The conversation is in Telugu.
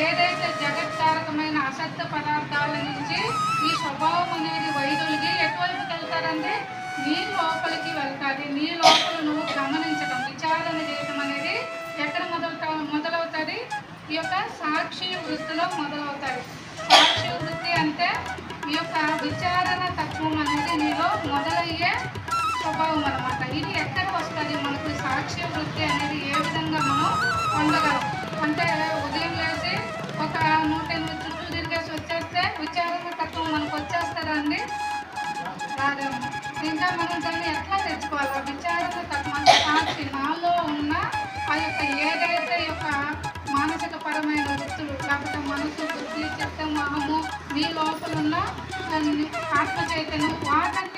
ఏదైతే జగత్కారకమైన అసత్య పదార్థాల నుంచి ఈ స్వభావం అనేది వైదొలిగి ఎటువైపుకి వెళ్తారంటే నీ లోపలికి వెళ్తాది. నీ లోపల నువ్వు గమనించడం, విచారణ చేయడం అనేది ఎక్కడ మొదలవుతుంది? ఈ యొక్క సాక్షి వృత్తిలో మొదలవుతాయి. సాక్షి వృత్తి అంటే ఈ యొక్క విచారణ తత్వం అనేది నీలో మొదలయ్యే స్వభావం అనమాట. ఇది ఎక్కడ వస్తుంది? మనకు సాక్షి వృత్తి అనేది ఏ విధంగా మనం పొందగలం అంటే ఉదయం లేచి ఒక 108 చుట్టూ తిరిగేసి వచ్చేస్తే విచారణ తత్వం మనకు వచ్చేస్తారా అండి? రాదేమో. ఇంకా మనం దాన్ని ఎట్లా తెచ్చుకోవాలి? విచారణ తత్వం అంటే సాక్షి నాలో ఉన్న ఆ యొక్క ఏదైతే ఈ యొక్క మానసిక పరమైన వృత్తులు లేకపోతే మనసు, బుద్ధి, చిత్తం, అహము, నీ లోపల ఉన్న ఆత్మ చైతన్యం వాటంతా